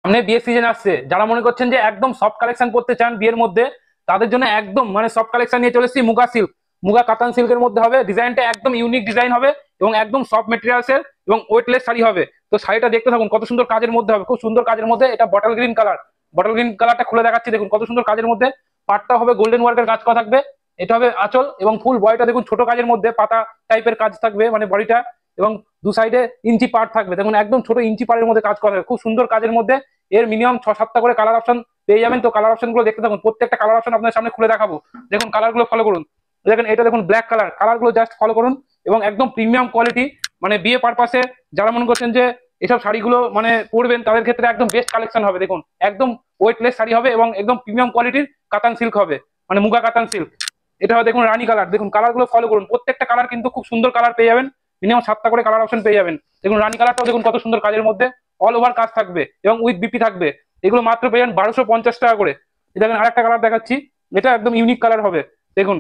সামনে বিয়ের সিজন আসছে, যারা মনে করছেন যে একদম সফট কালেকশন করতে চান বিয়ের মধ্যে, তাদের জন্য একদম মানে সফট কালেকশন নিয়ে চলে এসেছি। মুগা সিল্ক, মুগা কাতান সিল্কের মধ্যে হবে, ডিজাইনটা একদম ইউনিক ডিজাইন হবে এবং একদম সফট মেটেরিয়ালস এর এবং ওয়েটলেস শাড়ি হবে। তো শাড়িটা দেখতে থাকুন, কত সুন্দর কাজের মধ্যে হবে, খুব সুন্দর কাজের মধ্যে। এটা bottle green colour, bottle green কালারটা খুলে দেখাচ্ছি, দেখুন কত সুন্দর কাজের মধ্যে। পাটটা হবে গোল্ডেন ওয়ার্কের কাজ করা থাকবে, এটা হবে আঁচল, এবং ফুল বডিটা দেখুন ছোট কাজের মধ্যে পাতা টাইপের কাজ থাকবে মানে বডিটা, এবং দু সাইডে ইঞ্চি পার্ট থাকবে, দেখুন একদম ছোট ইঞ্চি পাড়ের মধ্যে কাজ করা থাকবে, খুব সুন্দর কাজের মধ্যে। এর মিনিমাম 6-7টা করে কালার অপশন পেয়ে যাবেন। তো কালার অপশন গুলো দেখতে থাকুন, প্রত্যেকটা কালার অপশন আপনার সামনে খুলে দেখাবো। দেখুন কালার গুলো ফলো করুন। দেখেন এটা দেখুন ব্ল্যাক কালার, কালার গুলো জাস্ট ফলো করুন, এবং একদম প্রিমিয়াম কোয়ালিটি, মানে বিয়ে পারপাসে যারা মনে করছেন যে এসব শাড়িগুলো মানে পরবেন, তাদের ক্ষেত্রে একদম বেস্ট কালেকশন হবে। দেখুন একদম ওয়েটলেস শাড়ি হবে এবং একদম প্রিমিয়াম কোয়ালিটির কাতান সিল্ক হবে, মানে মুগা কাতান সিল্ক। এটা হবে দেখুন রানী কালার, দেখুন কালার গুলো ফলো করুন, প্রত্যেকটা কালার কিন্তু খুব সুন্দর কালার পেয়ে যাবেন। মিনিমাম 7টা করে কালার অপশন পেয়ে যাবেন। দেখুন রানী কালারটাও দেখুন কত সুন্দর কাজের মধ্যে, অল ওভার কাজ থাকবে এবং উইথ বিপি থাকবে। এগুলো মাত্র পেয়ে যাবেন 1250 টাকা করে। দেখেন আরেকটা কালার দেখাচ্ছি, এটা একদম ইউনিক কালার হবে। দেখুন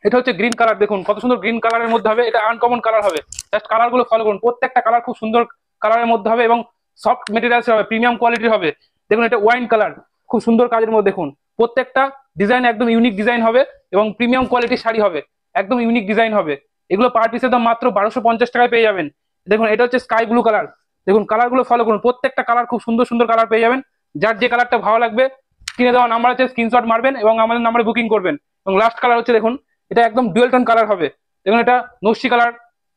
এটা হচ্ছে গ্রিন কালার, দেখুন কত সুন্দর গ্রিন কালারের মধ্যে হবে, এটা আনকমন কালার হবে। জাস্ট কালার গুলো ফলো করুন, প্রত্যেকটা কালার খুব সুন্দর কালারের মধ্যে হবে এবং সফট মেটেরিয়ালস হবে, প্রিমিয়াম কোয়ালিটির হবে। দেখুন এটা ওয়াইন কালার, খুব সুন্দর কাজের মধ্যে। দেখুন প্রত্যেকটা ডিজাইন একদম ইউনিক ডিজাইন হবে এবং প্রিমিয়াম কোয়ালিটির শাড়ি হবে, একদম ইউনিক ডিজাইন হবে। এগুলো পার পিসের দাম মাত্র 1250 টাকায় পেয়ে যাবেন। দেখুন এটা হচ্ছে স্কাই ব্লু কালার, দেখুন কালার গুলো ফলো করুন, প্রত্যেকটা কালার খুব সুন্দর সুন্দর কালার পেয়ে যাবেন। যার যে কালারটা ভালো লাগবে স্ক্রিনে দেওয়া নাম্বার আছে, স্ক্রিনশট মারবেন এবং আমাদের নাম্বারে বুকিং করবেন। এবং লাস্ট কালার হচ্ছে দেখুন, এটা একদম ডুয়েল টোন কালার হবে। দেখুন এটা নস্যি কালার,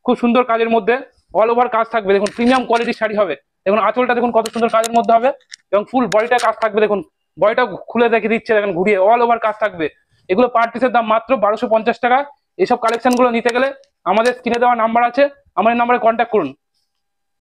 খুব সুন্দর কাজের মধ্যে, অল ওভার কাজ থাকবে। দেখুন প্রিমিয়াম কোয়ালিটির শাড়ি হবে। দেখুন আঁচলটা দেখুন কত সুন্দর কাজের মধ্যে হবে এবং ফুল বডিটা কাজ থাকবে। দেখুন বডিটা খুলে দেখে দিচ্ছে, দেখেন ঘুরিয়ে অল ওভার কাজ থাকবে। এগুলো পার পিসের দাম মাত্র 1250 টাকা। এইসব কালেকশন গুলো নিতে গেলে আমাদের স্ক্রিনে দেওয়া নাম্বার আছে, আমাদের নাম্বারে কন্ট্যাক্ট করুন।